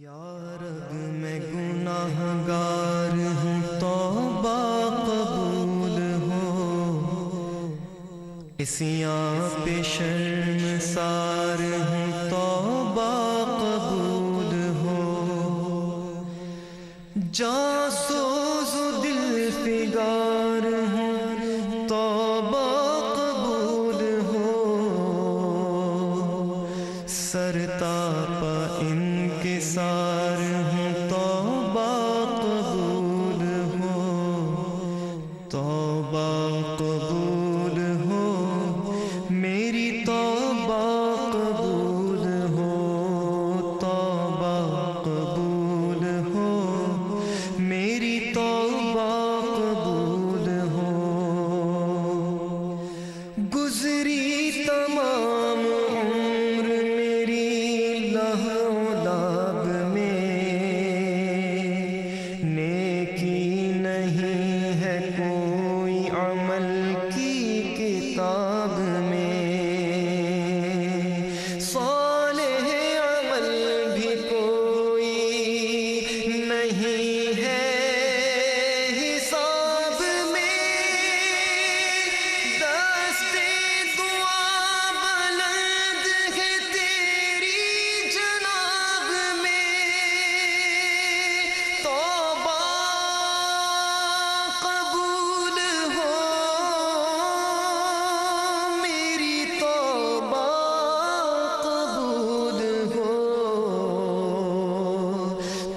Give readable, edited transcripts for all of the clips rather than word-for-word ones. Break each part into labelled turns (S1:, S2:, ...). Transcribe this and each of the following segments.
S1: یا رب میں گناہ گار ہوں، توبہ قبول ہو، اسیاں پہ شرمسار ہوں، توبہ قبول ہو، جاسوس دل فگار ہوں، توبہ قبول ہو، سرتاپا انکسار ہوں، توبہ قبول ہو، توبہ قبول ہو، میری توبہ قبول ہو، توبہ قبول ہو، میری توبہ قبول ہو، گزری تمام عمر میری لہو لعب میں، نیکی نہیں ہے کوئی عمل کی کتاب میں، صالح عمل بھی کوئی نہیں ہے حساب میں، دستے دعا بلند ہے تیری جناب میں، توبہ قبول ہو، میری توبہ قبول ہو،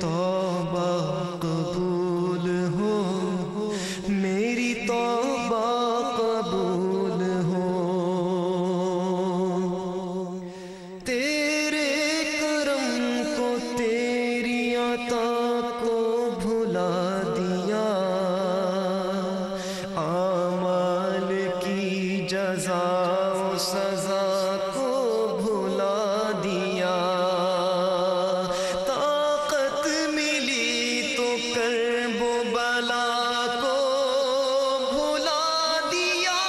S1: توبہ قبول ہو، میری توبہ قبول ہو، تیرے کرم کو تیری عطا کو بھلا دیا، اعمال کی جزا و سزا کو بھلا دیا، طاقت ملی تو کرب و بلا کو بھلا دیا،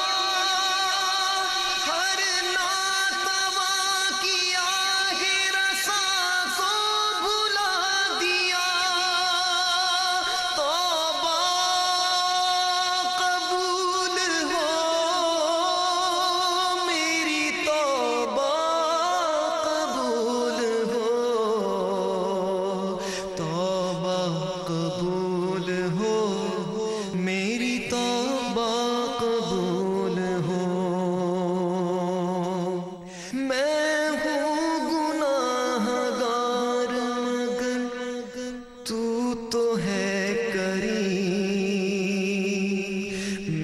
S1: ہر ناتوا کی آہ رسا کو بھلا دیا، توبہ قبول ہو، میری توبہ قبول ہو، توبہ قبول ہو، میری توبہ قبول ہو، میں ہوں گناہ گار مگر تو ہے کریم،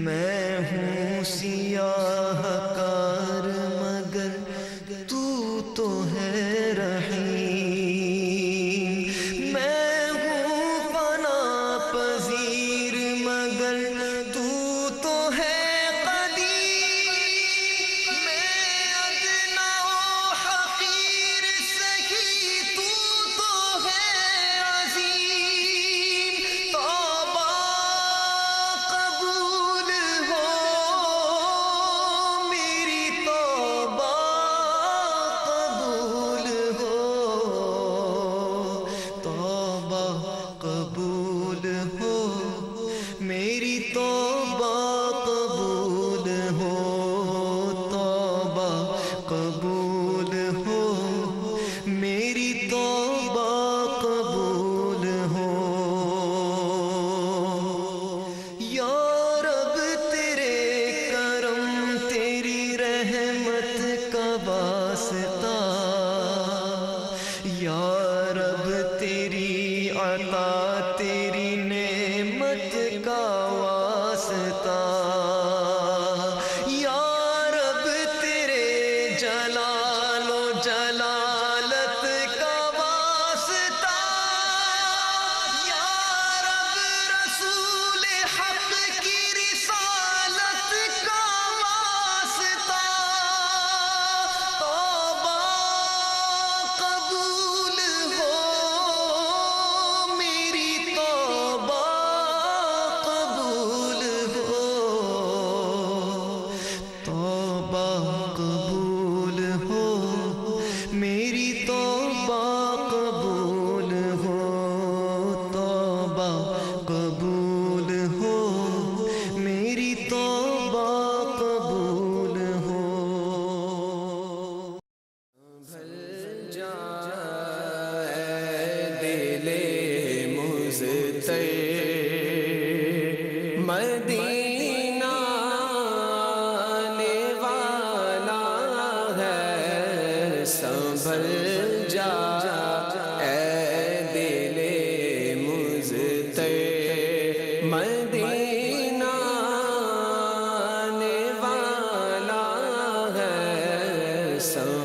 S1: میں ہوں سیاہ کار مگر تو ہے رحیم، میں ہوں پناہ پذیر مگر تو ہے قدیم، میں ادنا و حقیر سہی تو ہے عظیم، توبہ قبول ہو، میری توبہ قبول ہو، توبہ قبول ہو، میری توبہ قبول ہو، توبہ قبول ہو، میری توبہ قبول ہو، یا رب تیرے کرم تیری رحمت کا واسطہ، یا رب تیری عطا تیری نعمت کا واسطہ، یا رب تیرے جلال و جلالت کا واسطہ، یا رب رسول حق کی رسالت کا واسطہ، توبہ قبول ہو، میری توبہ قبول ہو، توبہ قبول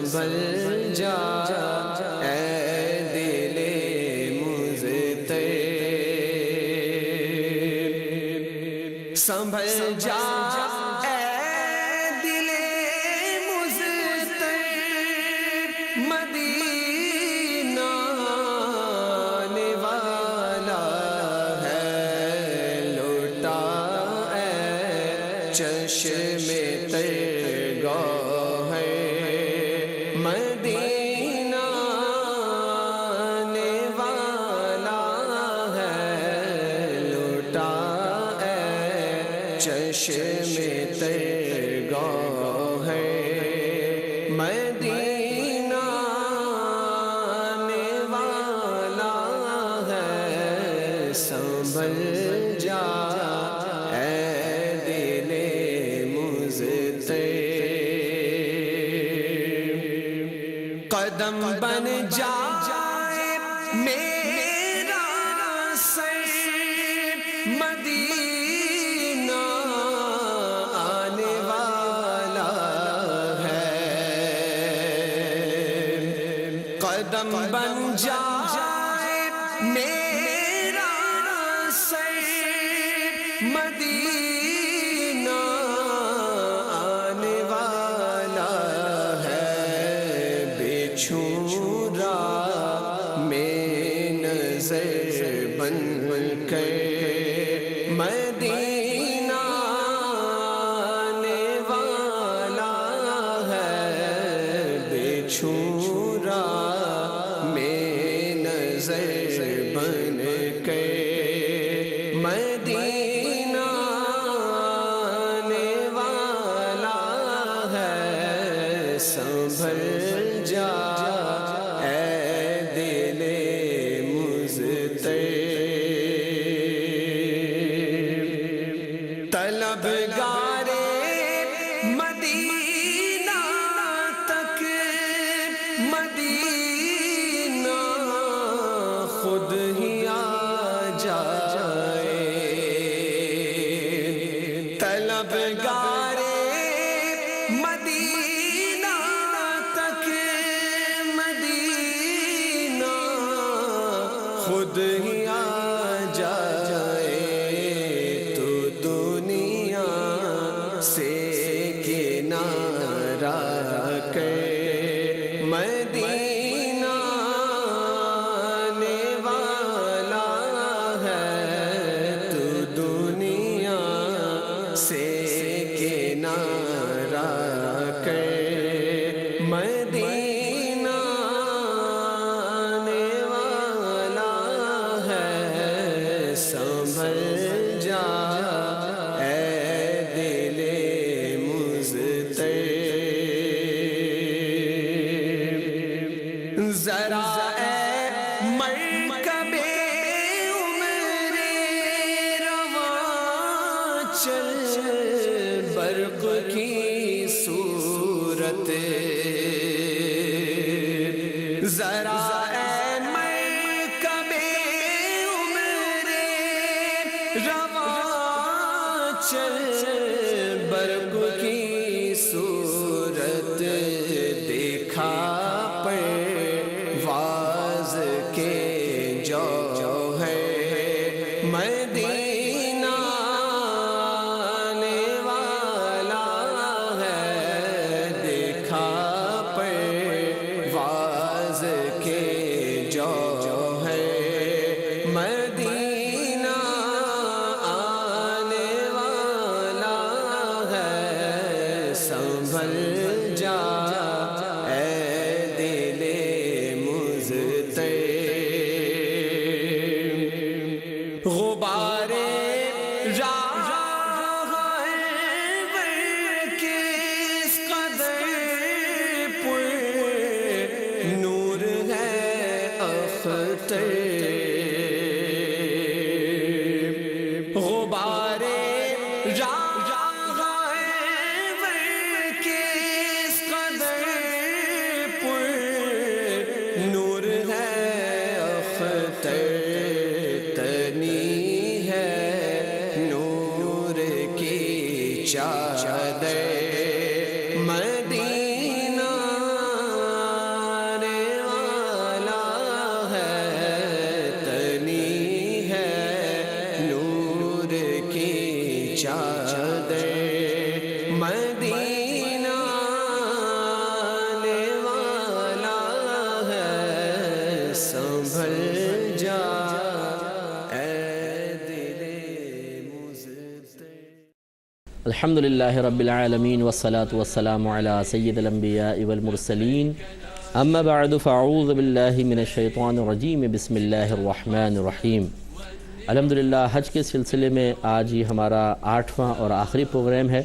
S1: سنبھل جا اے دل مضطرب، سنبھل جا اے دل مضطرب، مدینہ آنے والا ہے، لوٹا اے چشم تر گوہر، مدینہ آنے والا ہے، لوٹا اے چشم تر گوہر، مدینہ آنے والا ہے، سنبھل جا اے دل مضطرب، قدم بن جائے میرا سر، مدینہ آنے والا ہے، قدم بن جائے میرا سر، مدینہ آنے والا ہے، بچھوں راہ میں نظر بن کر، مدینہ آنے والا ہے، بچھوں راہ میں نظر بن کر، مدینہ آنے والا ہے، سنبھل جا اے دل مضطرب، طلبگار مدینہ تک، مدینہ خود ہی آ جائے، طلبگار مدینہ تک، مدینہ خود ہی آ جائے، تو دنیا سے کنارہ کر، مدینہ آنے والا ہے، تو دنیا سے کنارہ کر، مدینہ آنے والا ہے، سنبھل جا اے دل مضطرب، ذرا اے مرکب عمر رواں چل، برق کی صورت، ذرا اے مرکب عمر رواں چل، برق کی صورت، دیکھا پرواز کے جوہر، مدینہ آنے والا ہے، دیکھا پرواز کے جوہر، مدینہ آنے والا ہے، سنبھل جا اے دل مضطرب، غبار راہ کس قدر پر نور ہے اختر، غبار راہ کس
S2: الحمدللہ رب العالمین والصلاة والسلام علی سید الانبیاء والمرسلین اما بعد فاعوذ باللہ من الشیطان الرجیم بسم اللہ الرحمن الرحیم۔ الحمدللہ حج کے سلسلے میں آج یہ ہمارا 8واں اور آخری پروگرام ہے،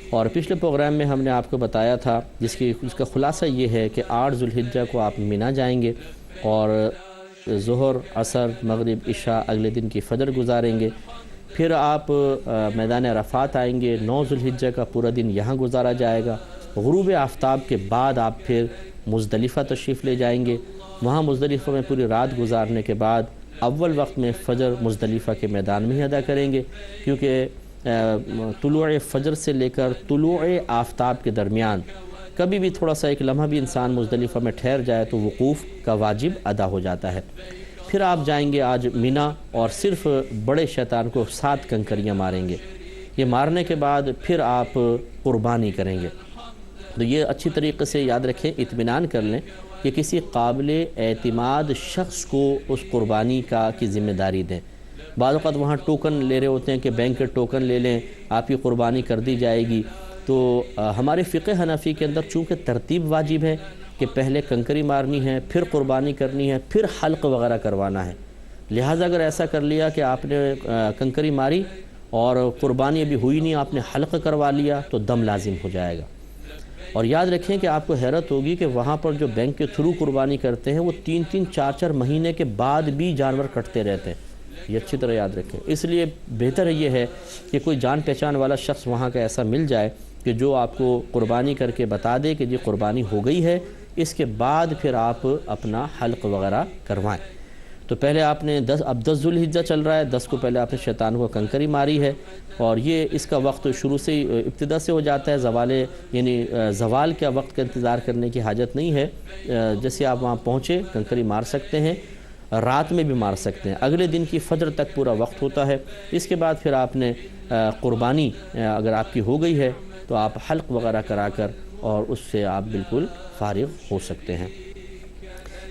S2: اور پچھلے پروگرام میں ہم نے آپ کو بتایا تھا جس کا خلاصہ یہ ہے کہ 8 ذو الحجہ کو آپ مینا جائیں گے اور ظہر، عصر، مغرب، عشاء اگلے دن کی فجر گزاریں گے۔ پھر آپ میدان عرفات آئیں گے، 9 ذو الحجہ کا پورا دن یہاں گزارا جائے گا۔ غروب آفتاب کے بعد آپ پھر مزدلفہ تشریف لے جائیں گے۔ وہاں مزدلفہ میں پوری رات گزارنے کے بعد اول وقت میں فجر مزدلفہ کے میدان میں ہی ادا کریں گے، کیونکہ طلوع فجر سے لے کر طلوع آفتاب کے درمیان کبھی بھی تھوڑا سا ایک لمحہ بھی انسان مزدلفہ میں ٹھہر جائے تو وقوف کا واجب ادا ہو جاتا ہے۔ پھر آپ جائیں گے آج مینا اور صرف بڑے شیطان کو 7 کنکریاں ماریں گے۔ یہ مارنے کے بعد پھر آپ قربانی کریں گے۔ تو یہ اچھی طریقے سے یاد رکھیں، اطمینان کر لیں کہ کسی قابل اعتماد شخص کو اس قربانی کی ذمہ داری دیں۔ بعض اوقات وہاں ٹوکن لے رہے ہوتے ہیں کہ بینک کے ٹوکن لے لیں، آپ کی قربانی کر دی جائے گی۔ تو ہمارے فقہ حنفی کے اندر چونکہ ترتیب واجب ہے کہ پہلے کنکری مارنی ہے، پھر قربانی کرنی ہے، پھر حلق وغیرہ کروانا ہے، لہٰذا اگر ایسا کر لیا کہ آپ نے کنکری ماری اور قربانی ابھی ہوئی نہیں، آپ نے حلق کروا لیا تو دم لازم ہو جائے گا۔ اور یاد رکھیں کہ آپ کو حیرت ہوگی کہ وہاں پر جو بینک کے تھرو قربانی کرتے ہیں وہ 3-3 4-4 مہینے کے بعد بھی جانور کٹتے رہتے ہیں۔ یہ اچھی طرح یاد رکھیں۔ اس لیے بہتر یہ ہے کہ کوئی جان پہچان والا شخص وہاں کا ایسا مل جائے کہ جو آپ کو قربانی کر کے بتا دے کہ جی قربانی ہو گئی ہے، اس کے بعد پھر آپ اپنا حلق وغیرہ کروائیں۔ تو پہلے آپ نے 10 ذو الحجہ چل رہا ہے، 10 کو پہلے آپ نے شیطان کو کنکری ماری ہے، اور یہ اس کا وقت شروع سے ہی ابتدا سے ہو جاتا ہے۔ زوال کا وقت کا انتظار کرنے کی حاجت نہیں ہے، جیسے آپ وہاں پہنچے کنکری مار سکتے ہیں، رات میں بھی مار سکتے ہیں، اگلے دن کی فجر تک پورا وقت ہوتا ہے۔ اس کے بعد پھر آپ نے قربانی اگر آپ کی ہو گئی ہے تو آپ حلق وغیرہ کرا کر اور اس سے آپ بالکل فارغ ہو سکتے ہیں،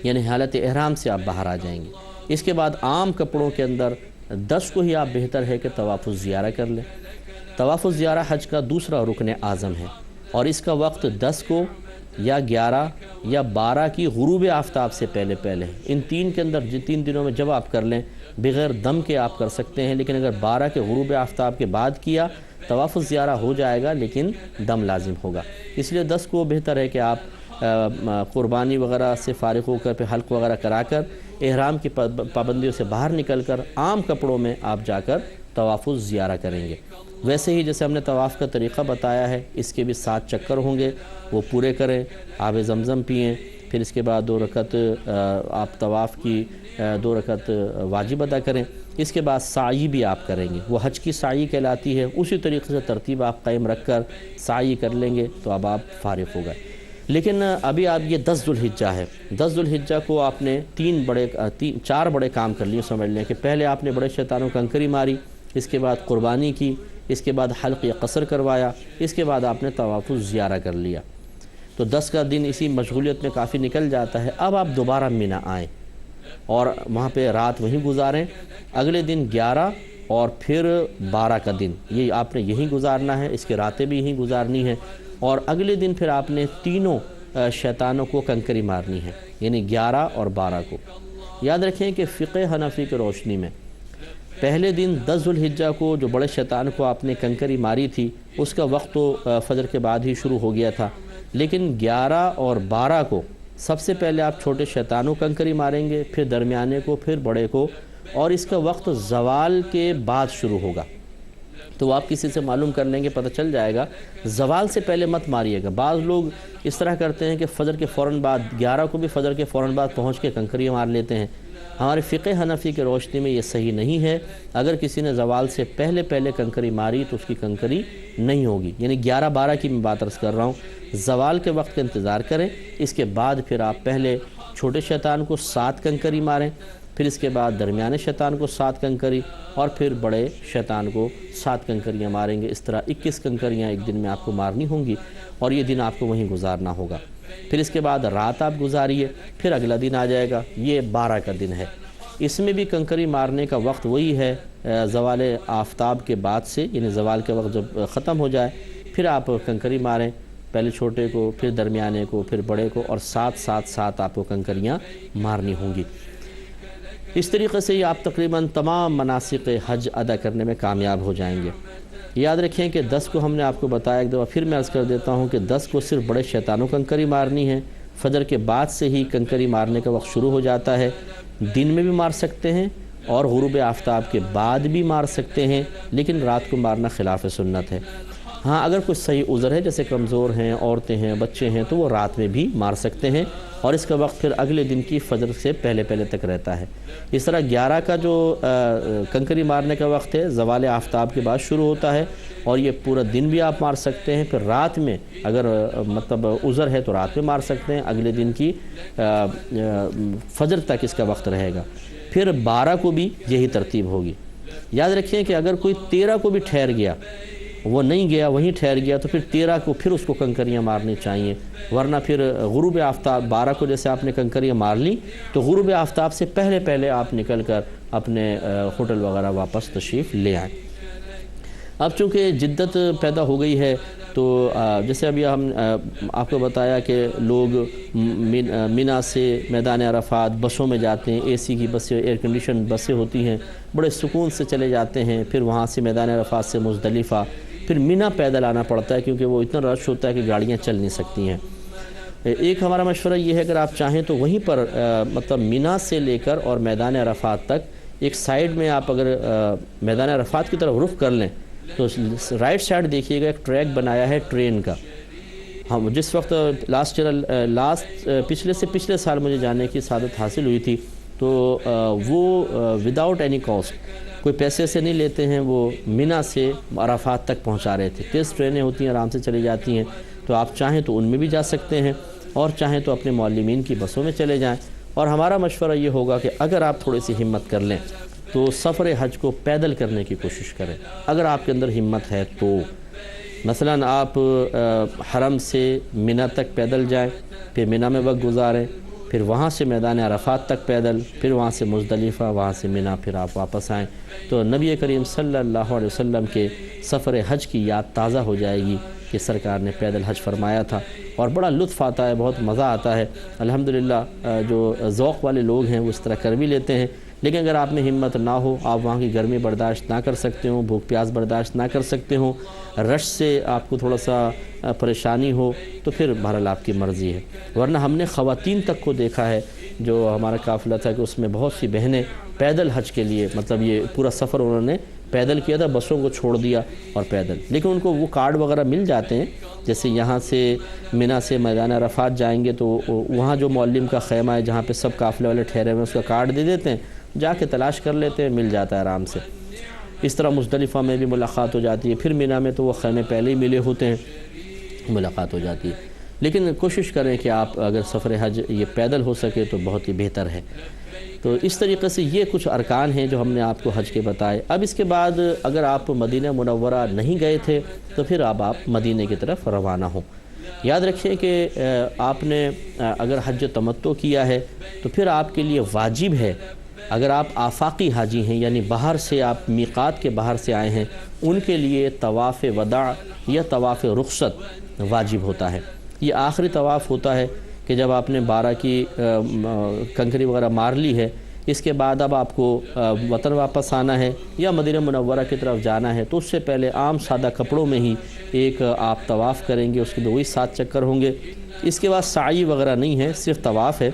S2: یعنی حالت احرام سے آپ باہر آ جائیں گے۔ اس کے بعد عام کپڑوں کے اندر 10 کو ہی آپ بہتر ہے کہ طواف الزیارہ کر لیں۔ طواف الزیارہ حج کا دوسرا رکن اعظم ہے، اور اس کا وقت 10 کو یا 11 یا 12 کی غروب آفتاب سے پہلے ہے۔ ان 3 کے اندر 3 دنوں میں جب آپ کر لیں، بغیر دم کے آپ کر سکتے ہیں، لیکن اگر 12 کے غروب آفتاب کے بعد کیا طواف الزیارہ ہو جائے گا لیکن دم لازم ہوگا۔ اس لیے 10 کو بہتر ہے کہ آپ قربانی وغیرہ سے فارغ ہو کر پھر حلق وغیرہ کرا کر احرام کی پابندیوں سے باہر نکل کر عام کپڑوں میں آپ جا کر طواف الزیارہ کریں گے۔ ویسے ہی جیسے ہم نے طواف کا طریقہ بتایا ہے، اس کے بھی 7 چکر ہوں گے، وہ پورے کریں، آب زمزم پئیں، پھر اس کے بعد 2 رکعت آپ طواف کی 2 رکعت واجب ادا کریں۔ اس کے بعد سعی بھی آپ کریں گے، وہ حج کی سعی کہلاتی ہے، اسی طریقے سے ترتیب آپ قائم رکھ کر سعی کر لیں گے تو اب آپ فارغ ہو گئے۔ لیکن ابھی آپ یہ 10 ذو الحجہ ہے، 10 ذو الحجہ کو آپ نے 4 بڑے کام کر لیے، سمجھ لیں کہ پہلے آپ نے بڑے شیطانوں کنکری ماری، اس کے بعد قربانی کی، اس کے بعد حلق یا قصر کروایا، اس کے بعد آپ نے طواف الزیارہ کر لیا۔ تو 10 کا دن اسی مشغولیت میں کافی نکل جاتا ہے۔ اب آپ دوبارہ مینا آئیں اور وہاں پہ رات وہیں گزاریں، اگلے دن 11 اور پھر 12 کا دن یہ آپ نے یہیں گزارنا ہے، اس کے راتیں بھی یہیں گزارنی ہیں، اور اگلے دن پھر آپ نے تینوں شیطانوں کو کنکری مارنی ہے، یعنی 11 اور 12 کو۔ یاد رکھیں کہ فقہ حنفی کی روشنی میں پہلے دن 10 ذو الحجہ کو جو بڑے شیطان کو آپ نے کنکری ماری تھی اس کا وقت تو فجر کے بعد ہی شروع ہو گیا تھا، لیکن 11 اور 12 کو سب سے پہلے آپ چھوٹے شیطانوں کنکری ماریں گے، پھر درمیانے کو، پھر بڑے کو، اور اس کا وقت زوال کے بعد شروع ہوگا۔ تو آپ کسی سے معلوم کر لیں گے، پتہ چل جائے گا، زوال سے پہلے مت ماریے گا۔ بعض لوگ اس طرح کرتے ہیں کہ فجر کے فوراً بعد 11 کو بھی فجر کے فوراً بعد پہنچ کے کنکری مار لیتے ہیں۔ ہمارے فقہ حنفی کے روشنی میں یہ صحیح نہیں ہے۔ اگر کسی نے زوال سے پہلے کنکری ماری تو اس کی کنکری نہیں ہوگی، یعنی 11-12 کی میں بات عرض کر رہا ہوں۔ زوال کے وقت کا انتظار کریں، اس کے بعد پھر آپ پہلے چھوٹے شیطان کو 7 کنکری ماریں، پھر اس کے بعد درمیانے شیطان کو 7 کنکری، اور پھر بڑے شیطان کو 7 کنکریاں ماریں گے۔ اس طرح 21 کنکریاں ایک دن میں آپ کو مارنی ہوں گی، اور یہ دن آپ کو وہیں گزارنا ہوگا۔ پھر اس کے بعد رات آپ گزاریے، پھر اگلا دن آ جائے گا، یہ 12 کا دن ہے۔ اس میں بھی کنکری مارنے کا وقت وہی ہے زوال آفتاب کے بعد سے، یعنی زوال کے وقت جب ختم ہو جائے پھر آپ کنکری ماریں، پہلے چھوٹے کو، پھر درمیانے کو، پھر بڑے کو، اور ساتھ آپ کو کنکریاں مارنی ہوں گی۔ اس طریقے سے یہ آپ تقریباً تمام مناسک حج ادا کرنے میں کامیاب ہو جائیں گے۔ یاد رکھیں کہ 10 کو ہم نے آپ کو بتایا، ایک دفعہ پھر میں عرض کر دیتا ہوں کہ 10 کو صرف بڑے شیطانوں کنکری مارنی ہے۔ فجر کے بعد سے ہی کنکری مارنے کا وقت شروع ہو جاتا ہے، دن میں بھی مار سکتے ہیں اور غروب آفتاب کے بعد بھی مار سکتے ہیں، لیکن رات کو مارنا خلاف سنت ہے۔ ہاں اگر کوئی صحیح عذر ہے، جیسے کمزور ہیں، عورتیں ہیں، بچے ہیں، تو وہ رات میں بھی مار سکتے ہیں، اور اس کا وقت پھر اگلے دن کی فجر سے پہلے تک رہتا ہے۔ اس طرح 11 کا جو کنکری مارنے کا وقت ہے زوال آفتاب کے بعد شروع ہوتا ہے، اور یہ پورا دن بھی آپ مار سکتے ہیں۔ پھر رات میں اگر مطلب عذر ہے تو رات میں مار سکتے ہیں، اگلے دن کی فجر تک اس کا وقت رہے گا۔ پھر 12 کو بھی یہی ترتیب ہوگی۔ یاد رکھیں کہ اگر کوئی 13 کو بھی ٹھہر گیا، وہ نہیں گیا وہیں ٹھہر گیا، تو پھر 13 کو پھر اس کو کنکریاں مارنی چاہیے، ورنہ پھر غروب آفتاب 12 کو جیسے آپ نے کنکریاں مار لی تو غروب آفتاب سے پہلے آپ نکل کر اپنے ہوٹل وغیرہ واپس تشریف لے آئیں۔ اب چونکہ جدت پیدا ہو گئی ہے تو جیسے ابھی ہم آپ کو بتایا کہ لوگ مینا سے میدان عرفات بسوں میں جاتے ہیں، اے سی کی بسیں، ایئر کنڈیشن بسیں ہوتی ہیں، بڑے سکون سے چلے جاتے ہیں، پھر وہاں سے میدان عرفات سے مزدلفہ، پھر مینا پیدل آنا پڑتا ہے کیونکہ وہ اتنا رش ہوتا ہے کہ گاڑیاں چل نہیں سکتی ہیں۔ ایک ہمارا مشورہ یہ ہے اگر آپ چاہیں تو وہیں پر مطلب مینا سے لے کر اور میدان عرفات تک ایک سائیڈ میں آپ اگر میدان عرفات کی طرف رخ کر لیں تو رائٹ سائڈ دیکھیے گا ایک ٹریک بنایا ہے ٹرین کا۔ ہم جس وقت پچھلے سال مجھے جانے کی سعادت حاصل ہوئی تھی تو وہ وداؤٹ اینی کاسٹ، کوئی پیسے سے نہیں لیتے ہیں، وہ مینا سے عرفات تک پہنچا رہے تھے۔ تیز ٹرینیں ہوتی ہیں، آرام سے چلی جاتی ہیں، تو آپ چاہیں تو ان میں بھی جا سکتے ہیں اور چاہیں تو اپنے معلمین کی بسوں میں چلے جائیں۔ اور ہمارا مشورہ یہ ہوگا کہ اگر آپ تھوڑی سی ہمت کر لیں تو سفر حج کو پیدل کرنے کی کوشش کریں، اگر آپ کے اندر ہمت ہے تو۔ مثلاً آپ حرم سے مینا تک پیدل جائیں، پھر مینا میں وقت گزاریں، پھر وہاں سے میدان عرفات تک پیدل، پھر وہاں سے مزدلفہ، وہاں سے مینا، پھر آپ واپس آئیں، تو نبی کریم صلی اللہ علیہ وسلم کے سفر حج کی یاد تازہ ہو جائے گی کہ سرکار نے پیدل حج فرمایا تھا، اور بڑا لطف آتا ہے، بہت مزہ آتا ہے۔ الحمدللہ جو ذوق والے لوگ ہیں وہ اس طرح کر بھی لیتے ہیں، لیکن اگر آپ میں ہمت نہ ہو، آپ وہاں کی گرمی برداشت نہ کر سکتے ہوں، بھوک پیاس برداشت نہ کر سکتے ہوں، رش سے آپ کو تھوڑا سا پریشانی ہو، تو پھر بہرحال آپ کی مرضی ہے۔ ورنہ ہم نے خواتین تک کو دیکھا ہے، جو ہمارا قافلہ تھا کہ اس میں بہت سی بہنیں پیدل حج کے لیے، مطلب یہ پورا سفر انہوں نے پیدل کیا تھا، بسوں کو چھوڑ دیا اور پیدل، لیکن ان کو وہ کارڈ وغیرہ مل جاتے ہیں۔ جیسے یہاں سے مینا سے میدان عرفات جائیں گے تو وہاں جو معلم کا خیمہ ہے جہاں پہ سب قافلے والے ٹھہرے ہوئے، اس کا کارڈ دے دیتے ہیں، جا کے تلاش کر لیتے ہیں، مل جاتا ہے آرام سے۔ اس طرح مزدلفہ میں بھی ملاقات ہو جاتی ہے، پھر مینا میں تو وہ خیمے پہلے ہی ملے ہوتے ہیں، ملاقات ہو جاتی ہے۔ لیکن کوشش کریں کہ آپ اگر سفر حج یہ پیدل ہو سکے تو بہت ہی بہتر ہے۔ تو اس طریقے سے یہ کچھ ارکان ہیں جو ہم نے آپ کو حج کے بتائے۔ اب اس کے بعد اگر آپ مدینہ منورہ نہیں گئے تھے تو پھر اب آپ مدینہ کی طرف روانہ ہوں۔ یاد رکھیں کہ آپ نے اگر حج تمتع کیا ہے تو پھر آپ کے لیے واجب ہے، اگر آپ آفاقی حاجی ہیں یعنی باہر سے آپ میقات کے باہر سے آئے ہیں، ان کے لیے طواف وداع یا طواف رخصت واجب ہوتا ہے۔ یہ آخری طواف ہوتا ہے کہ جب آپ نے 12 کی کنکری وغیرہ مار لی ہے، اس کے بعد اب آپ کو وطن واپس آنا ہے یا مدینہ منورہ کی طرف جانا ہے، تو اس سے پہلے عام سادہ کپڑوں میں ہی ایک آپ طواف کریں گے، اس کے 2 7 چکر ہوں گے۔ اس کے بعد سعی وغیرہ نہیں ہے، صرف طواف ہے،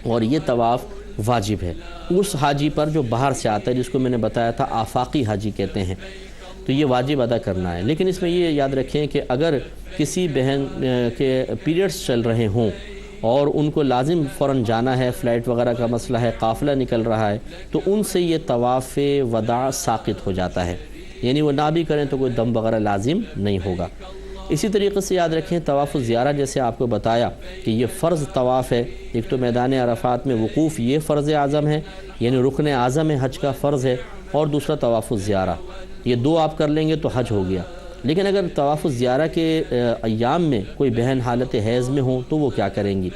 S2: اور یہ طواف واجب ہے اس حاجی پر جو باہر سے آتا ہے، جس کو میں نے بتایا تھا آفاقی حاجی کہتے ہیں، تو یہ واجب ادا کرنا ہے۔ لیکن اس میں یہ یاد رکھیں کہ اگر کسی بہن کے پیریڈز چل رہے ہوں اور ان کو لازم فوراً جانا ہے، فلائٹ وغیرہ کا مسئلہ ہے، قافلہ نکل رہا ہے، تو ان سے یہ طواف وداع ساقط ہو جاتا ہے، یعنی وہ نہ بھی کریں تو کوئی دم وغیرہ لازم نہیں ہوگا۔ اسی طریقے سے یاد رکھیں طواف الزیارہ، جیسے آپ کو بتایا کہ یہ فرض طواف ہے، ایک تو میدان عرفات میں وقوف یہ فرض اعظم ہے، یعنی رکن اعظم حج کا فرض ہے، اور دوسرا طواف الزیارہ، یہ 2 آپ کر لیں گے تو حج ہو گیا۔ لیکن اگر طواف الزیارہ کے ایام میں کوئی بہن حالت حیض میں ہوں تو وہ کیا کریں گی؟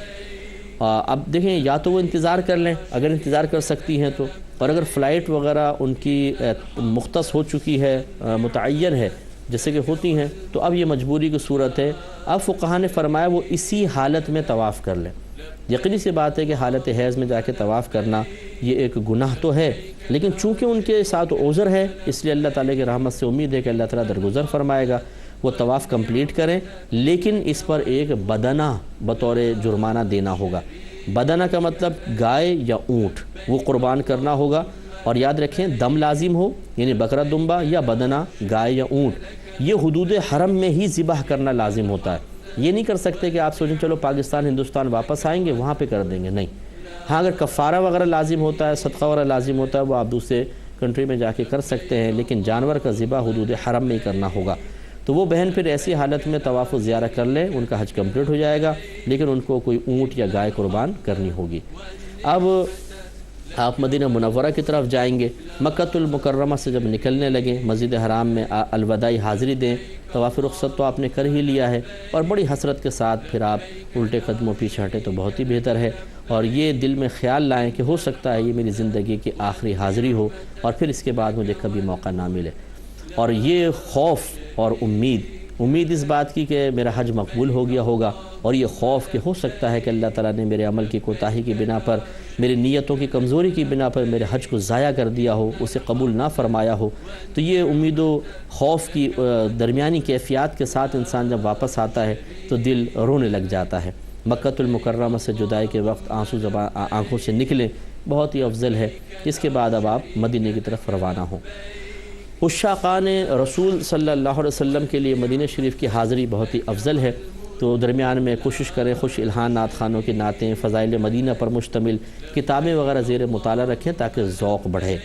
S2: اب دیکھیں یا تو وہ انتظار کر لیں اگر انتظار کر سکتی ہیں تو، اور اگر فلائٹ وغیرہ ان کی مختص ہو چکی ہے، متعین ہے جیسے کہ ہوتی ہیں، تو اب یہ مجبوری کی صورت ہے۔ اب فقہاء نے فرمایا وہ اسی حالت میں طواف کر لیں۔ یقینی سی بات ہے کہ حالت حیض میں جا کے طواف کرنا یہ ایک گناہ تو ہے، لیکن چونکہ ان کے ساتھ عذر ہے اس لیے اللہ تعالیٰ کی رحمت سے امید ہے کہ اللہ تعالیٰ درگزر فرمائے گا، وہ طواف کمپلیٹ کریں، لیکن اس پر ایک بدنہ بطور جرمانہ دینا ہوگا۔ بدنہ کا مطلب گائے یا اونٹ وہ قربان کرنا ہوگا، اور یاد رکھیں دم لازم ہو، یعنی بکرا دمبا یا بدنہ گائے یا اونٹ، یہ حدود حرم میں ہی ذبح کرنا لازم ہوتا ہے۔ یہ نہیں کر سکتے کہ آپ سوچیں چلو پاکستان ہندوستان واپس آئیں گے وہاں پہ کر دیں گے، نہیں۔ ہاں اگر کفارہ وغیرہ لازم ہوتا ہے، صدقہ وغیرہ لازم ہوتا ہے، وہ آپ دوسرے کنٹری میں جا کے کر سکتے ہیں، لیکن جانور کا ذبح حدود حرم میں ہی کرنا ہوگا۔ تو وہ بہن پھر ایسی حالت میں طواف و زیارہ کر لیں، ان کا حج کمپلیٹ ہو جائے گا، لیکن ان کو کوئی اونٹ یا گائے قربان کرنی ہوگی۔ اب آپ مدینہ منورہ کی طرف جائیں گے، مکۃ المکرمہ سے جب نکلنے لگیں مسجد حرام میں الوداعی حاضری دیں، طواف رخصت تو آپ نے کر ہی لیا ہے، اور بڑی حسرت کے ساتھ پھر آپ الٹے قدموں پیچھے ہٹیں تو بہت ہی بہتر ہے، اور یہ دل میں خیال لائیں کہ ہو سکتا ہے یہ میری زندگی کی آخری حاضری ہو اور پھر اس کے بعد مجھے کبھی موقع نہ ملے۔ اور یہ خوف اور امید اس بات کی کہ میرا حج مقبول ہو گیا ہوگا، اور یہ خوف کہ ہو سکتا ہے کہ اللہ تعالیٰ نے میرے عمل کی کوتاہی کی بنا پر، میری نیتوں کی کمزوری کی بنا پر میرے حج کو ضائع کر دیا ہو، اسے قبول نہ فرمایا ہو۔ تو یہ امید و خوف کی درمیانی کیفیات کے ساتھ انسان جب واپس آتا ہے تو دل رونے لگ جاتا ہے۔ مکۃ المکرمہ سے جدائی کے وقت آنسو آنکھوں سے نکلیں بہت ہی افضل ہے۔ اس کے بعد اب آپ مدینہ کی طرف روانہ ہوں۔ عشاقان رسول صلی اللہ علیہ وسلم کے لیے مدینہ شریف کی حاضری بہت ہی افضل ہے، تو درمیان میں کوشش کریں خوش الہان نعت خانوں کی نعتیں، فضائل مدینہ پر مشتمل کتابیں وغیرہ زیر مطالعہ رکھیں تاکہ ذوق بڑھے۔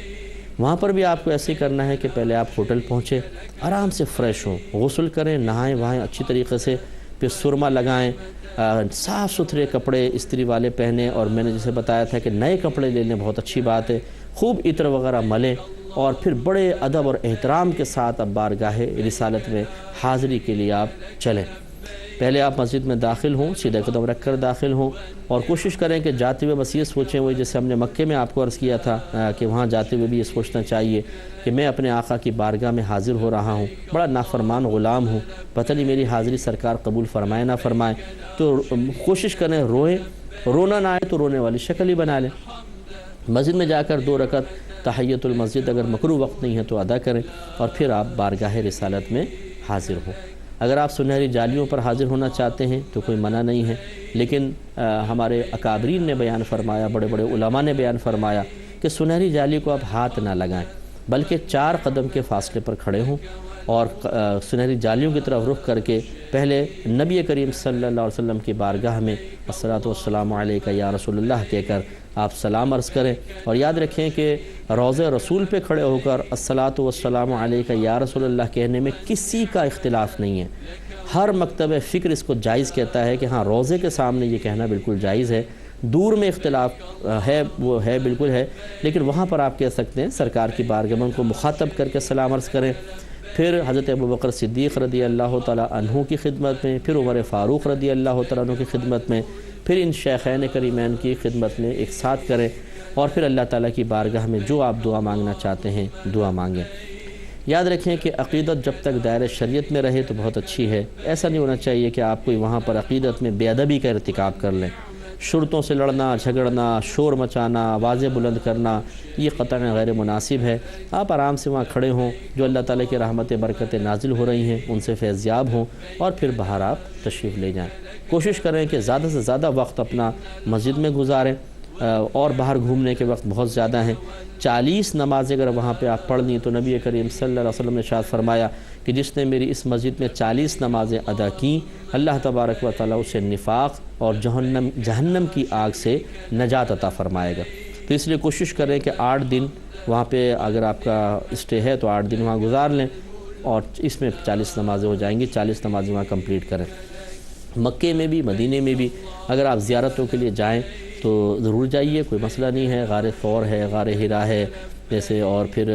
S2: وہاں پر بھی آپ کو ایسے ہی کرنا ہے کہ پہلے آپ ہوٹل پہنچیں، آرام سے فریش ہوں، غسل کریں، نہائیں وہائیں اچھی طریقے سے، پھر سرما لگائیں، صاف ستھرے کپڑے استری والے پہنیں، اور میں نے جیسے بتایا تھا کہ نئے کپڑے لے لیں، بہت اچھی بات ہے، خوب عطر وغیرہ ملیں، اور پھر بڑے ادب اور احترام کے ساتھ اب بارگاہ رسالت میں حاضری کے لیے آپ چلیں۔ پہلے آپ مسجد میں داخل ہوں، سیدھے قدم رکھ کر داخل ہوں، اور کوشش کریں کہ جاتے ہوئے بس یہ سوچیں، وہی جیسے ہم نے مکے میں آپ کو عرض کیا تھا کہ وہاں جاتے ہوئے بھی یہ سوچنا چاہیے کہ میں اپنے آقا کی بارگاہ میں حاضر ہو رہا ہوں، بڑا نافرمان غلام ہوں، پتہ نہیں میری حاضری سرکار قبول فرمائے نہ فرمائے۔ تو کوشش کریں روئیں، رونا نہ آئے تو رونے والی شکل ہی بنا لیں۔ مسجد میں جا کر 2 رکعت تحیۃ المسجد اگر مکروہ وقت نہیں ہے تو ادا کریں، اور پھر آپ بارگاہ رسالت میں حاضر ہوں۔ اگر آپ سنہری جالیوں پر حاضر ہونا چاہتے ہیں تو کوئی منع نہیں ہے، لیکن ہمارے اکابرین نے بیان فرمایا، بڑے بڑے علماء نے بیان فرمایا کہ سنہری جالی کو آپ ہاتھ نہ لگائیں، بلکہ 4 قدم کے فاصلے پر کھڑے ہوں، اور سنہری جالیوں کی طرف رخ کر کے پہلے نبی کریم صلی اللہ علیہ وسلم کی بارگاہ میں الصلاۃ والسلام علیک یا رسول اللہ کہہ کر آپ سلام عرض کریں، اور یاد رکھیں کہ روضہ رسول پہ کھڑے ہو کر الصلاۃ والسلام علیک یا رسول اللہ کہنے میں کسی کا اختلاف نہیں ہے۔ ہر مکتب فکر اس کو جائز کہتا ہے کہ ہاں روضے کے سامنے یہ کہنا بالکل جائز ہے، دور میں اختلاف ہے وہ ہے بالکل ہے، لیکن وہاں پر آپ کہہ سکتے ہیں سرکار کی بارگاہ میں ان کو مخاطب کر کے سلام عرض کریں۔ پھر حضرت ابوبکر صدیق رضی اللہ تعالیٰ عنہ کی خدمت میں، پھر عمر فاروق رضی اللہ تعالیٰ عنہ کی خدمت میں، پھر ان شیخین کریمین کی خدمت میں ایک ساتھ کریں، اور پھر اللہ تعالیٰ کی بارگاہ میں جو آپ دعا مانگنا چاہتے ہیں دعا مانگیں۔ یاد رکھیں کہ عقیدت جب تک دائرہ شریعت میں رہے تو بہت اچھی ہے، ایسا نہیں ہونا چاہیے کہ آپ کوئی وہاں پر عقیدت میں بے ادبی کا ارتکاب کر لیں، شرطوں سے لڑنا، جھگڑنا، شور مچانا، آوازیں بلند کرنا، یہ قطعاً غیر مناسب ہے۔ آپ آرام سے وہاں کھڑے ہوں، جو اللہ تعالیٰ کی رحمت برکتیں نازل ہو رہی ہیں ان سے فیضیاب ہوں، اور پھر باہر آپ تشریف لے جائیں۔ کوشش کریں کہ زیادہ سے زیادہ وقت اپنا مسجد میں گزاریں، اور باہر گھومنے کے وقت بہت زیادہ ہیں۔ 40 نمازیں اگر وہاں پہ آپ پڑھ لیں تو نبی کریم صلی اللہ علیہ وسلم نے ارشاد فرمایا کہ جس نے میری اس مسجد میں 40 نمازیں ادا کیں، اللہ تبارک و تعالیٰ اسے نفاق اور جہنم کی آگ سے نجات عطا فرمائے گا۔ تو اس لیے کوشش کریں کہ 8 دن وہاں پہ اگر آپ کا اسٹے ہے تو 8 دن وہاں گزار لیں، اور اس میں 40 نمازیں ہو جائیں گی، 40 نمازیں وہاں کمپلیٹ کریں۔ مکے میں بھی مدینے میں بھی اگر آپ زیارتوں کے لیے جائیں تو ضرور جائیے، کوئی مسئلہ نہیں ہے۔ غار ثور ہے، غار حرا ہے جیسے، اور پھر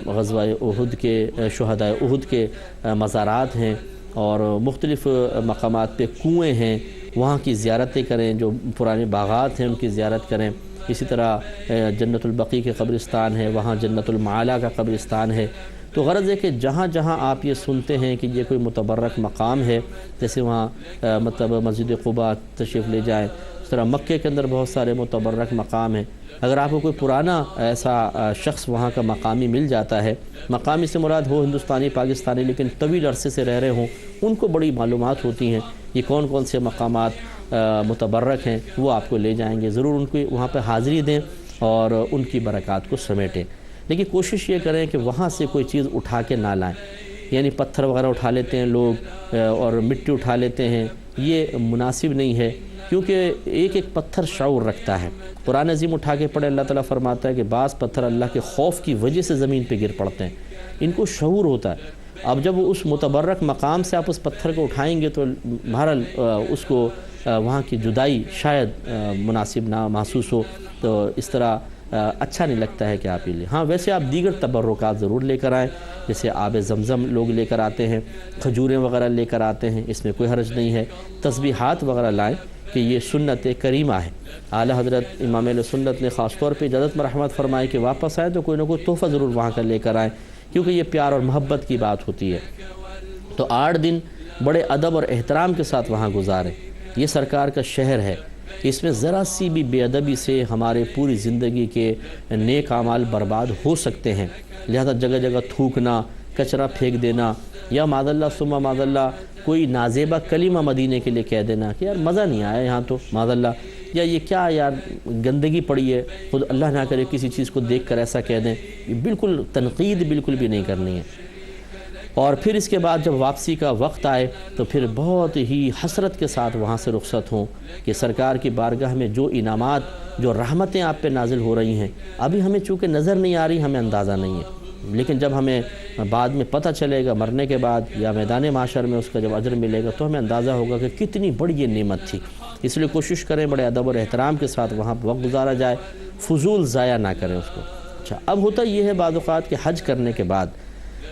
S2: غزوہ احد کے شہدائے احد کے مزارات ہیں، اور مختلف مقامات پہ کنویں ہیں، وہاں کی زیارتیں کریں، جو پرانے باغات ہیں ان کی زیارت کریں۔ اسی طرح جنت البقیع کے قبرستان ہے، وہاں جنت المعالی کا قبرستان ہے۔ تو غرض ہے کہ جہاں جہاں آپ یہ سنتے ہیں کہ یہ کوئی متبرک مقام ہے، جیسے وہاں مطلب مسجد قباء تشریف لے جائیں، اس طرح مکے کے اندر بہت سارے متبرک مقام ہیں۔ اگر آپ کو کوئی پرانا ایسا شخص وہاں کا مقامی مل جاتا ہے، مقامی سے مراد ہو ہندوستانی پاکستانی لیکن طویل عرصے سے رہ رہے ہوں، ان کو بڑی معلومات ہوتی ہیں یہ کون کون سے مقامات متبرک ہیں، وہ آپ کو لے جائیں گے۔ ضرور ان کی وہاں پہ حاضری دیں اور ان کی برکات کو سمیٹیں، لیکن کوشش یہ کریں کہ وہاں سے کوئی چیز اٹھا کے نہ لائیں، یعنی پتھر وغیرہ اٹھا لیتے ہیں لوگ اور مٹی اٹھا لیتے ہیں، یہ مناسب نہیں ہے، کیونکہ ایک ایک پتھر شعور رکھتا ہے۔ قرآن عظیم اٹھا کے پڑھے، اللہ تعالیٰ فرماتا ہے کہ بعض پتھر اللہ کے خوف کی وجہ سے زمین پہ گر پڑتے ہیں، ان کو شعور ہوتا ہے۔ اب جب اس متبرک مقام سے آپ اس پتھر کو اٹھائیں گے تو بہرحال اس کو وہاں کی جدائی شاید مناسب نہ محسوس ہو، تو اس طرح اچھا نہیں لگتا ہے کہ آپ یہ لیں۔ ہاں ویسے آپ دیگر تبرکات ضرور لے کر آئیں، جیسے آب زمزم لوگ لے کر آتے ہیں، کھجوریں وغیرہ لے کر آتے ہیں، اس میں کوئی حرج نہیں ہے۔ تسبیحات وغیرہ لائیں کہ یہ سنت کریمہ ہے۔ اعلیٰ حضرت امام اہل سنت نے خاص طور پہ اجازت مرحمت فرمائی کہ واپس آئیں تو کوئی نہ کوئی تحفہ ضرور وہاں کا لے کر آئیں، کیونکہ یہ پیار اور محبت کی بات ہوتی ہے۔ تو 8 دن بڑے ادب اور احترام کے ساتھ وہاں گزاریں۔ یہ سرکار کا شہر ہے، اس میں ذرا سی بھی بے ادبی سے ہمارے پوری زندگی کے نیک اعمال برباد ہو سکتے ہیں، لہذا جگہ جگہ تھوکنا، کچرا پھینک دینا، یا معاذ اللہ ثم معاذ اللہ کوئی نازیبہ کلمہ مدینے کے لیے کہہ دینا کہ یار مزہ نہیں آیا یہاں تو معاذ اللہ، یا یہ کیا یار گندگی پڑی ہے، خود اللہ نہ کرے کسی چیز کو دیکھ کر ایسا کہہ دیں، یہ بالکل تنقید بالکل بھی نہیں کرنی ہے۔ اور پھر اس کے بعد جب واپسی کا وقت آئے تو پھر بہت ہی حسرت کے ساتھ وہاں سے رخصت ہوں کہ سرکار کی بارگاہ میں جو انعامات، جو رحمتیں آپ پہ نازل ہو رہی ہیں، ابھی ہمیں چونکہ نظر نہیں آ رہی، ہمیں اندازہ نہیں ہے، لیکن جب ہمیں بعد میں پتہ چلے گا مرنے کے بعد یا میدان محشر میں اس کا جب اجر ملے گا تو ہمیں اندازہ ہوگا کہ کتنی بڑی یہ نعمت تھی۔ اس لیے کوشش کریں بڑے ادب اور احترام کے ساتھ وہاں وقت گزارا جائے، فضول ضائع نہ کریں اس کو۔ اچھا، اب ہوتا یہ ہے بعض اوقات کہ حج کرنے کے بعد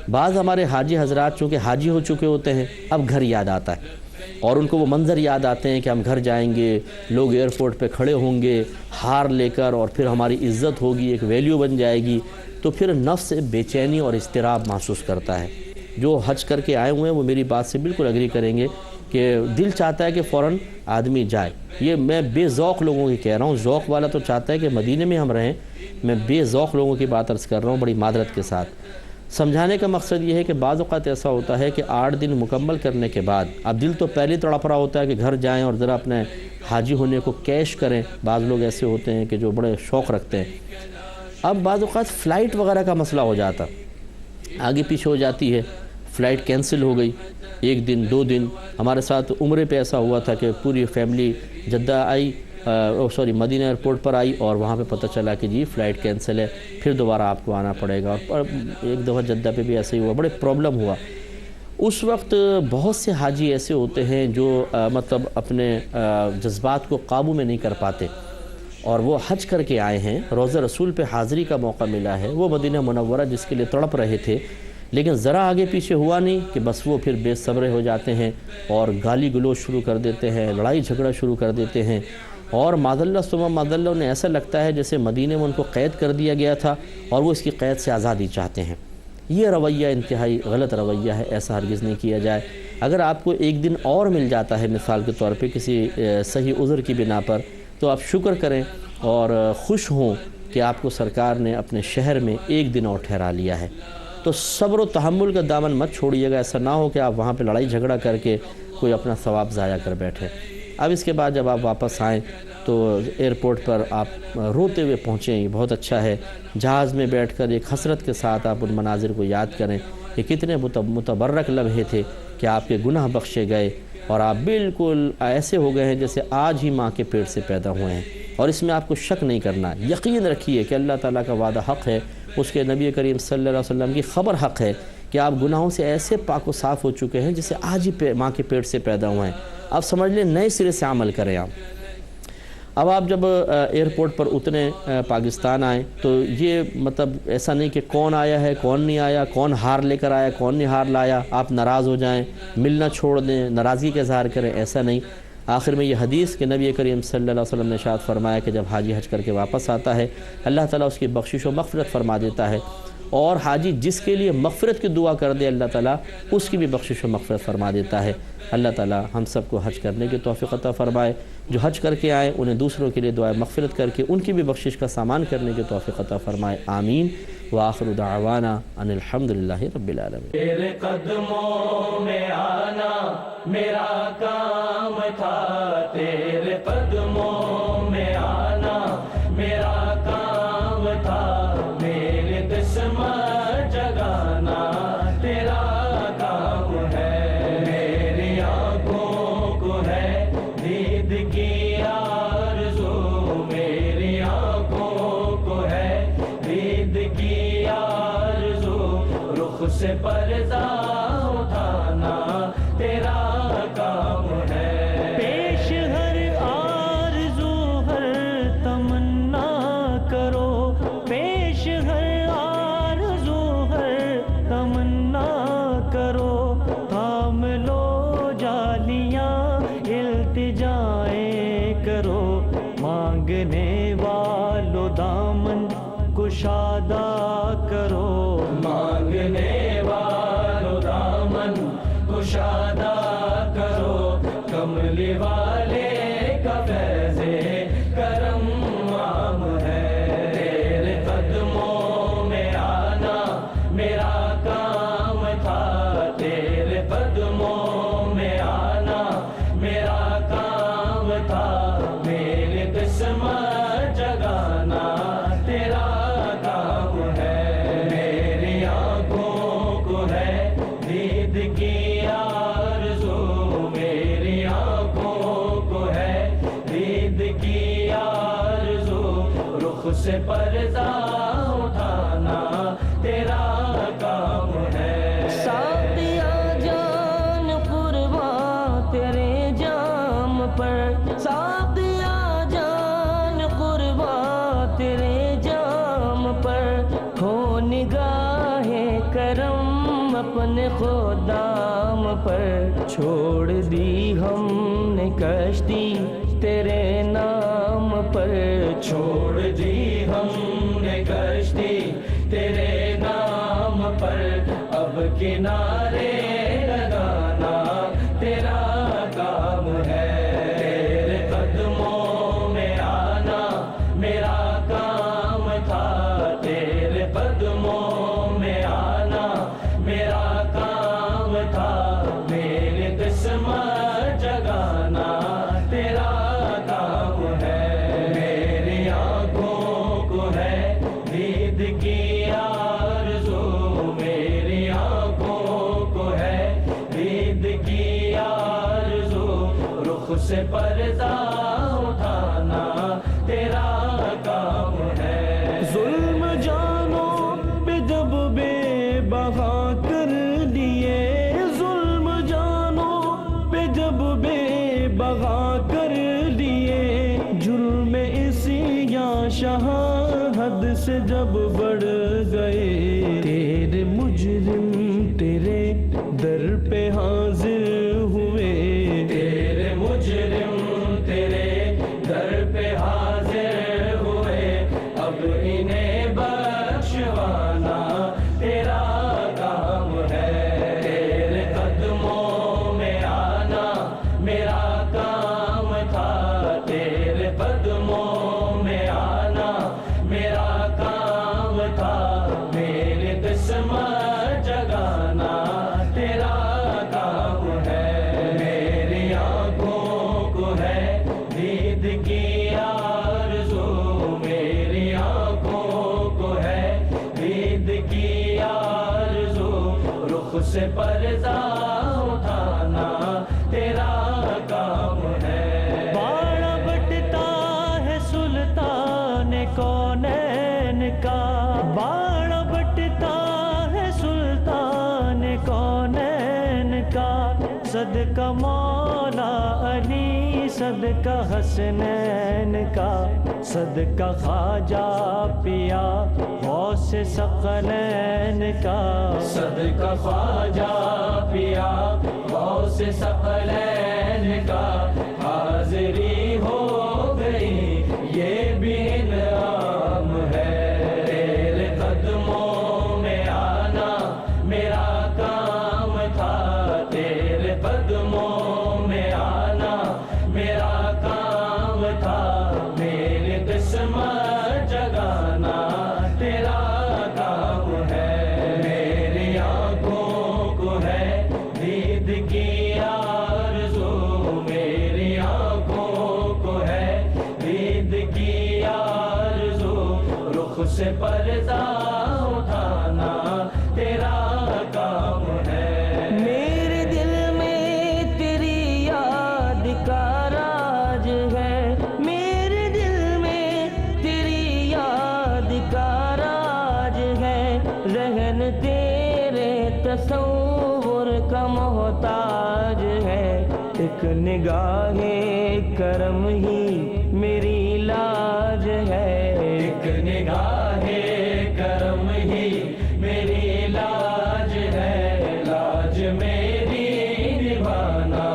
S2: بعض ہمارے حاجی حضرات چونکہ حاجی ہو چکے ہوتے ہیں، اب گھر یاد آتا ہے اور ان کو وہ منظر یاد آتے ہیں کہ ہم گھر جائیں گے، لوگ ایئرپورٹ پہ کھڑے ہوں گے ہار لے کر، اور پھر ہماری عزت ہوگی، ایک ویلیو بن جائے گی، تو پھر نفس بے چینی اور اضطراب محسوس کرتا ہے۔ جو حج کر کے آئے ہوئے ہیں وہ میری بات سے بالکل اگری کریں گے کہ دل چاہتا ہے کہ فوراً آدمی جائے۔ یہ میں بے ذوق لوگوں کی کہہ رہا ہوں، ذوق والا تو چاہتا ہے کہ مدینے میں ہم رہیں، میں بے ذوق لوگوں کی بات عرض کر رہا ہوں بڑی معذرت کے ساتھ۔ سمجھانے کا مقصد یہ ہے کہ بعض اوقات ایسا ہوتا ہے کہ 8 دن مکمل کرنے کے بعد اب دل تو پہلے تڑپ رہا ہوتا ہے کہ گھر جائیں اور ذرا اپنے حاجی ہونے کو کیش کریں، بعض لوگ ایسے ہوتے ہیں کہ جو بڑے شوق رکھتے ہیں۔ اب بعض اوقات فلائٹ وغیرہ کا مسئلہ ہو جاتا، آگے پیچھے ہو جاتی ہے، فلائٹ کینسل ہو گئی 1 دن 2 دن۔ ہمارے ساتھ عمرے پہ ایسا ہوا تھا کہ پوری فیملی جدہ آئی، مدینہ ایئرپورٹ پر آئی اور وہاں پہ پتہ چلا کہ جی فلائٹ کینسل ہے، پھر دوبارہ آپ کو آنا پڑے گا۔ اور ایک دفعہ جدہ پہ بھی ایسا ہی ہوا، بڑے پرابلم ہوا۔ اس وقت بہت سے حاجی ایسے ہوتے ہیں جو مطلب اپنے جذبات کو قابو میں نہیں کر پاتے، اور وہ حج کر کے آئے ہیں، روضہ رسول پہ حاضری کا موقع ملا ہے، وہ مدینہ منورہ جس کے لیے تڑپ رہے تھے، لیکن ذرا آگے پیچھے ہوا نہیں کہ بس وہ پھر بے صبر ہو جاتے ہیں اور گالی گلوچ شروع کر دیتے ہیں، لڑائی جھگڑا شروع کر دیتے ہیں، اور معاذ اللہ ثم معاذ اللہ انہیں ایسا لگتا ہے جیسے مدینے میں ان کو قید کر دیا گیا تھا اور وہ اس کی قید سے آزادی چاہتے ہیں۔ یہ رویہ انتہائی غلط رویہ ہے، ایسا ہرگز نہیں کیا جائے۔ اگر آپ کو 1 دن اور مل جاتا ہے مثال کے طور پہ کسی صحیح عذر کی بنا پر، تو آپ شکر کریں اور خوش ہوں کہ آپ کو سرکار نے اپنے شہر میں 1 دن اور ٹھہرا لیا ہے۔ تو صبر و تحمل کا دامن مت چھوڑیے گا، ایسا نہ ہو کہ آپ وہاں پہ لڑائی جھگڑا کر کے کوئی اپنا ثواب ضائع کر بیٹھے۔ اب اس کے بعد جب آپ واپس آئیں تو ایئرپورٹ پر آپ روتے ہوئے پہنچیں، یہ بہت اچھا ہے۔ جہاز میں بیٹھ کر ایک حسرت کے ساتھ آپ ان مناظر کو یاد کریں کہ کتنے متبرک لمحے تھے کہ آپ کے گناہ بخشے گئے اور آپ بالکل ایسے ہو گئے ہیں جیسے آج ہی ماں کے پیٹ سے پیدا ہوئے ہیں، اور اس میں آپ کو شک نہیں کرنا۔ یقین رکھیے کہ اللہ تعالیٰ کا وعدہ حق ہے، اس کے نبی کریم صلی اللہ علیہ وسلم کی خبر حق ہے کہ آپ گناہوں سے ایسے پاک و صاف ہو چکے ہیں جیسے آج ہی ماں کے پیٹ سے پیدا ہوئے ہیں۔ اب سمجھ لیں نئے سرے سے عمل کریں آپ۔ اب آپ جب ایئرپورٹ پر اتریں، پاکستان آئیں، تو یہ مطلب ایسا نہیں کہ کون آیا ہے کون نہیں آیا، کون ہار لے کر آیا کون نہیں ہار لایا، آپ ناراض ہو جائیں، ملنا چھوڑ دیں، ناراضگی کا اظہار کریں، ایسا نہیں۔ آخر میں یہ حدیث کہ نبی کریم صلی اللہ علیہ وسلم نے ارشاد فرمایا کہ جب حاجی حج کر کے واپس آتا ہے اللہ تعالیٰ اس کی بخشش و مغفرت فرما دیتا ہے، اور حاجی جس کے لیے مغفرت کی دعا کر دے اللہ تعالیٰ اس کی بھی بخشش و مغفرت فرما دیتا ہے۔ اللہ تعالیٰ ہم سب کو حج کرنے کی توفیق عطا فرمائے، جو حج کر کے آئے انہیں دوسروں کے لیے دعائے مغفرت کر کے ان کی بھی بخشش کا سامان کرنے کی توفیق عطا فرمائے، آمین۔ وآخر دعوانا ان الحمدللہ رب العالمین۔
S3: تیرے قدموں میں آنا میرا کام تھا، تیرے قدموں میں آنا میرا کام تھا، میری قسمت جگانا تیرا کام ہے، میری آنکھوں کو ہے دید کی آرزو، میری آنکھوں کو ہے دید کی آرزو، رخ سے پردہ اٹھانا تیرا کام ہے، پیش ہر آرزو ہر تمنا کرو، پیش ہر آرزو ہر تمنا کرو، تھام لو جالیاں التجائیں کرو، مانگنے والو دامن کشادہ کرو، مانگنے والو دامن کشادہ کرو، کملی والے کا فیض کرم عام ہے، تیرے قدموں میں آنا میرا کام تھا، تیرے قدموں میں آنا میرا کام تھا، میری قسمت جگانا تیرا کام ہے، میری آنکھوں کو ہے دید کی آرزو، میری آنکھوں کو ہے دید کی آرزو، رخ سے پردہ اٹھانا تیرا کام ہے، ساتھیا جان قرباں تیرے جام پر، ساتھیا جان قرباں تیرے جام پر، ہو نگاہ کرم اپنے خدام پر، چھوڑ دی ہم نے کشتی تیرے نام پر، چھوڑ دی ہم نے کشتی تیرے نام پر، اب کنارے لگانا تیرا کام ہے، تیرے قدموں میں آنا میرا کام تھا، تیرے قدموں میں آنا میرا کام تھا، میری قسمت جگانا تیرا کام ہے، میری آنکھوں کو ہے دید کی آرزو، میری آنکھوں کو ہے دید کی آرزو، رخ سے پردہ اٹھانا تیرا کام ہے، ظلم جانو پہ جب بے بہا کر لیے، ظلم جانو پہ جب بے بہا کر لیے، جرم اسی یا شہاں حد سے جب بڑھ گئے، تیرے مجرم تیرے در پہ حاضر ہوئے، تیرے مجرم تیرے در پہ حاضر ہوئے، اب انہیں بخشوانا تیرا کام ہے، تیرے قدموں میں آنا میرا کام تھا، تیرے قدموں میں آنا میرا کام تھا، میری قسمت جگانا تیرا کام ہے، میری آنکھوں کو ہے دید کی آرزو، میری آنکھوں کو ہے دید کی آرزو، رخ سے پردہ اٹھانا تیرا کام ہے، باڑا بٹتا ہے سلطان کونین کا، باڑا بٹتا ہے سلطان کونین کا، صدقہ مولا علی صدقہ حسنین کا، صدقہ خواجہ پیا غوث ثقلین کا، صدقہ خواجہ پیا غوث ثقلین کا، سے پردہ اٹھانا تیرا کام ہے،
S4: میرے دل میں تیری یاد کا راج ہے، میرے دل میں تیری یاد کا راج ہے، ذہن تیرے تصور کا محتاج ہے، ایک نگاہ کرم ہی میری لاج ہے،
S3: ایک نگاہ کرم ہی میری لاج ہے، لاج میری نبھانا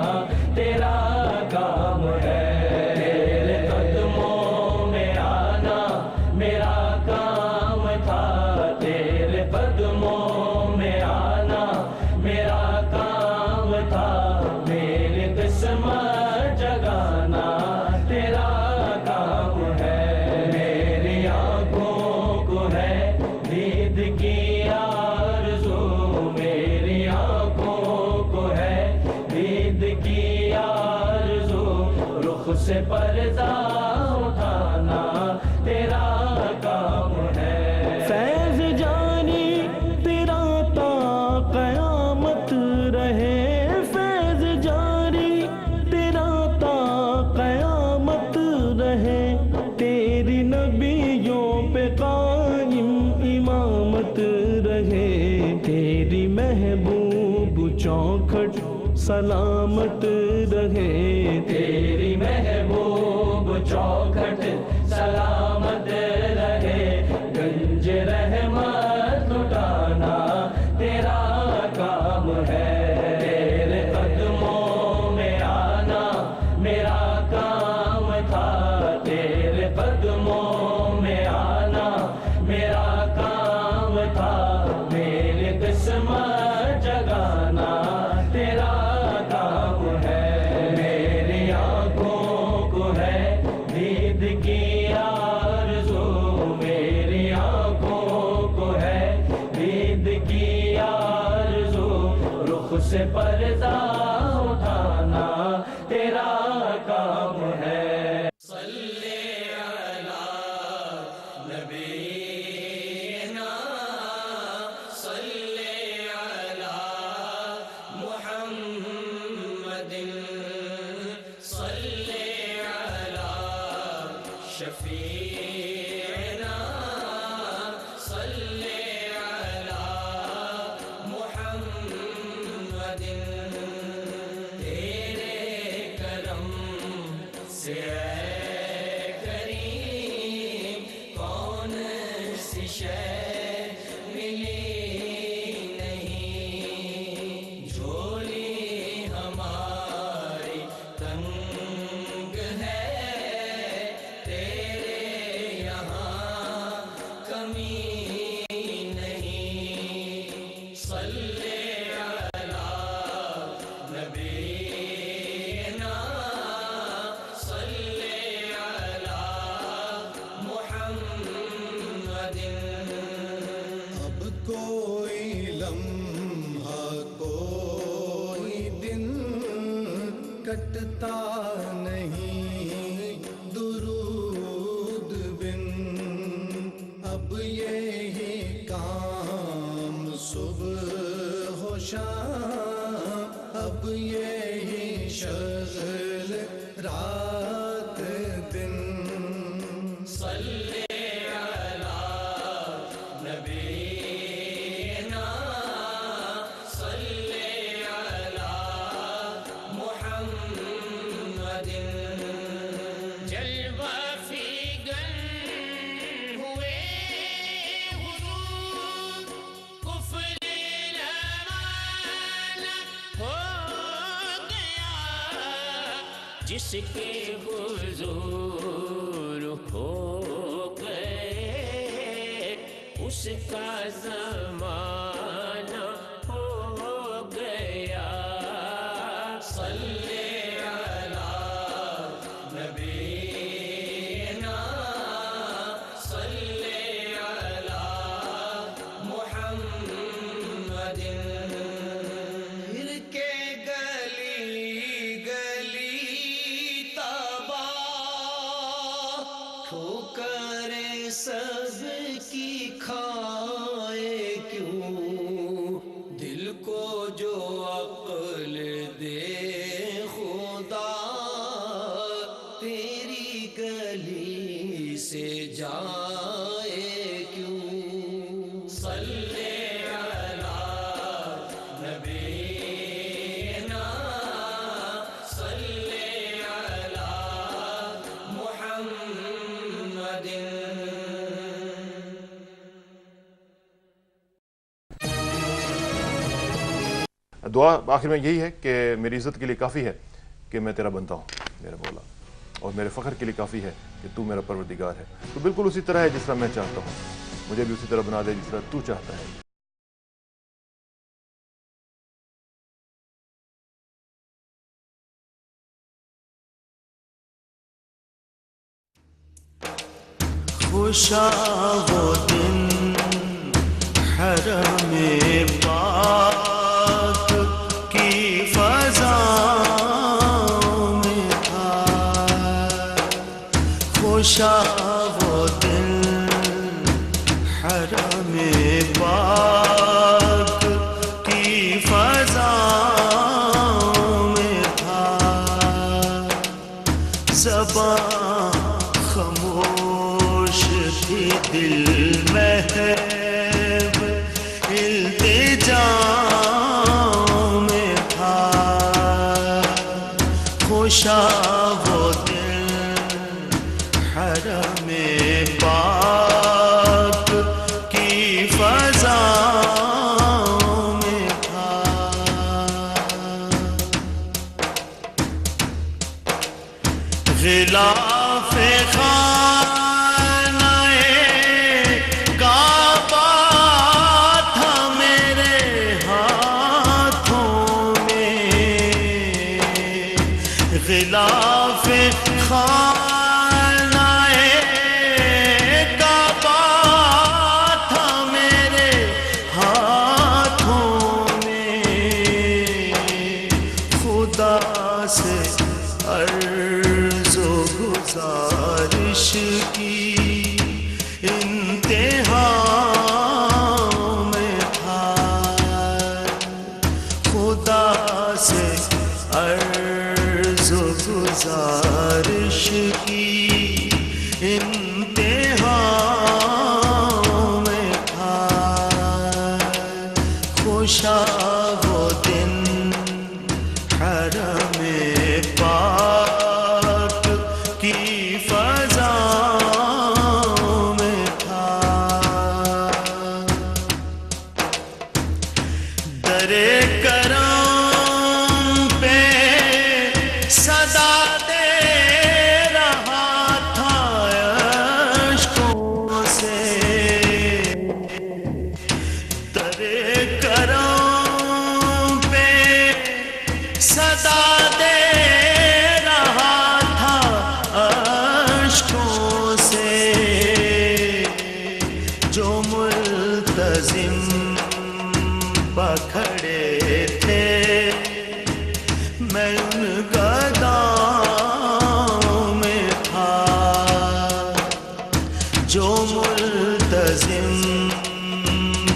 S3: تیرا کام ہے، تیرے قدموں میں آنا میرا کام تھا، تیرے قدموں میں آنا میرا کام تھا، میری قسمت جگانا تیرا کام ہے، میری آنکھوں کو ہے دید کی آرزو، میری آنکھوں کو ہے دید کی آرزو، رخ سے پردہ اٹھانا تیرا کام ہے،
S4: فیض جانی تیرا تا قیامت رہے، فیض جاری تیرا تا قیامت رہے، تیری نبیوں پہ قائم امامت رہے، تیری محبوب چوکھٹ سلامت رہے،
S3: تیری محبوب چوکھٹ سلامت رہے، گنج رحمت لٹانا تیرا کام ہے، تیرے قدموں میں آنا میرا کام تھا، تیرے قدموں میں آنا میرا کام تھا، میری قسمت جگانا تیرا کام ہے، میری آنکھوں کو ہے دید کی آرزو، میری آنکھوں کو ہے دید کی آرزو، رخ سے پردہ اٹھانا تیرا کام ہے، صلی علی نبینا صلی علی محمد صلی علی شفیعنا صلی علی محمد، تیرے کرم سے اے کریم کون سی شے ملی نہیں، جھولی ہماری تنگ ہے، تیرے یہاں کمی نہیں، صلی علی نبینا صلی علی محمد،
S1: اب کوئی لمحہ کوئی دن کٹتا نہیں درود بن، اب یہی کام صبح و شام، اب یہی شغل رات دن،
S3: صلی علی نبینا صلی علی محمد، جلوہ فیگن ہوئے حضور، کفر روانہ ہو گیا، جس کے حضور ہو گئے اس کا زمانہ ہو گیا، صلی علی نبینا صلی علی محمد،
S1: پھر کے گلی گلی تباہ ٹھوکریں سب کی گلی سے جائے کیوں
S3: صلی علی نبینا صلی علی محمد.
S5: دعا آخر میں یہی ہے کہ میری عزت کے لیے کافی ہے کہ میں تیرا بنتا ہوں میرا مولا، اور میرے فخر کے لیے کافی ہے کہ تو میرا پروردگار ہے. تو بالکل اسی طرح ہے جس طرح میں چاہتا ہوں، مجھے بھی اسی طرح بنا دے جس طرح تو چاہتا ہے.
S4: خوشا وہ دن حرم پاک کی فضاؤں میں تھا. خوشا وہ دن حرم پاک کی فضاؤں میں تھا. زبان خاموش تھی، دل محب التجا میں تھا. خوشا وہ دل حرم پاک کی فضاؤں میں تھا. غلاف خانہ کعبہ تھا میرے ہاتھوں میں. غلاف خانہ کعبہ تھا میرے ہاتھوں میں. خدا سے عرض و گزارش کی انتہا میں تھا. خدا سے عرض و گزارش کی انتہا میں تھا. خوشا وہ دن حرم پاک کی فضاؤں میں تھا. در کرم پہ صدا دے رہا تھا اشکوں سے. در کرم پہ صدا دے رہا تھا اشکوں سے. جو ملتزم پکھڑے تھے میں ان گداؤں میں تھا. جو ملتزم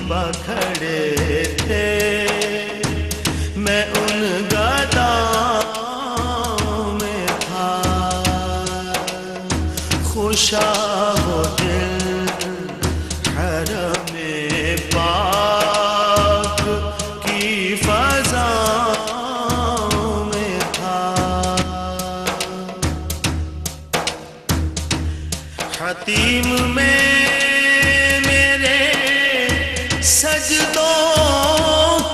S4: پکھڑے تھے میں ان گداؤں میں تھا. خوشا وہ دل حرم پاک کی فضاؤں میں تھا. حتیم میں میرے سجدوں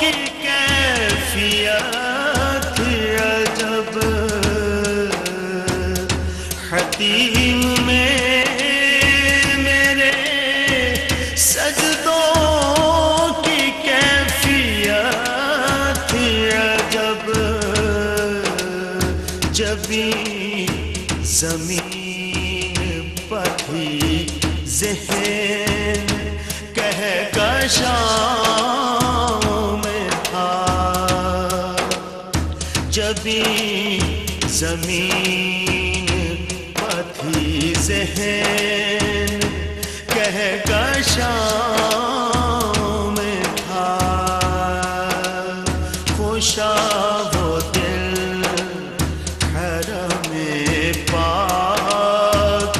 S4: کی کیفیت عجب. حتیم میں میرے سجدوں کی کیفیت عجب. جبھی زمین پتھی ذہن کہکشاؤں میں تھا. جبھی زمین پتھی ذہن کہکشاؤں میں تھا. خوشا وہ دل حرم پاک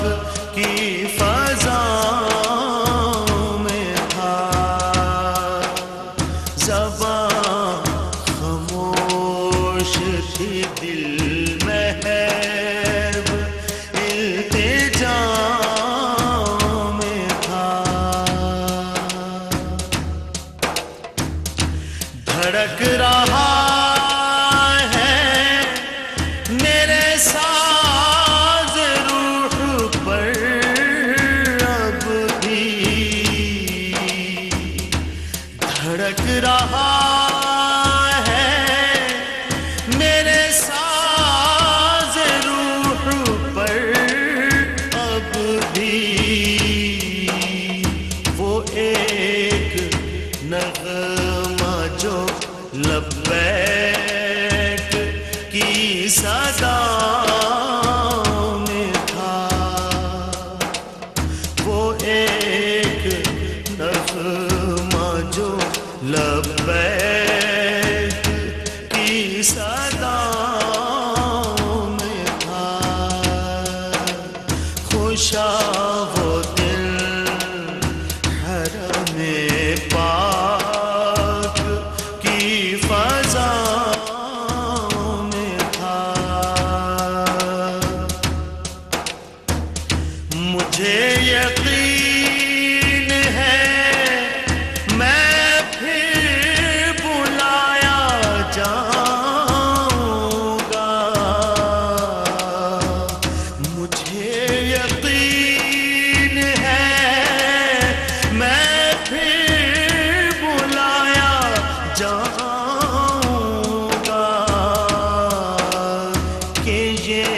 S4: یقین ہے میں پھر بلایا جاؤں گا، مجھے یقین ہے میں پھر بلایا جاؤں گا، کہ یہ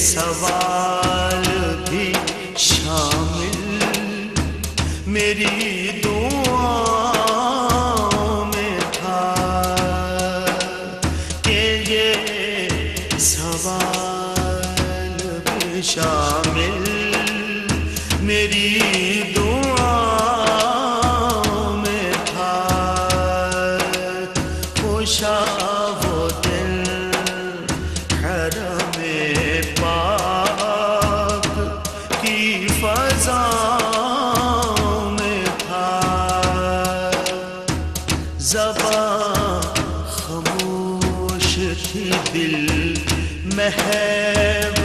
S4: سوال بھی شامل میری دعاؤں میں تھا، کہ یہ سوال بھی شامل میری دعاؤں میں تھا، خوشا وہ دل حرم پاک کی فضاؤں میں تھا، زباں خاموش تھی دل محب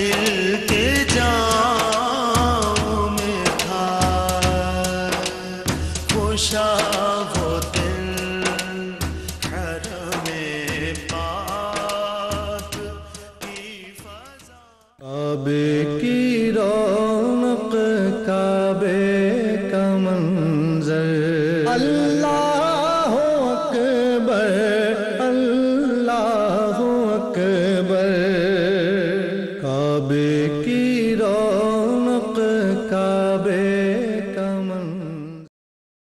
S4: التجاؤں میں تھا، خوشا وہ دل حرم پاک کی فضا۔
S6: کعبے کی رونق، کعبے کا منظر، اللہ اکبر اللہ اکبر، کعبے کی رونق، کعبے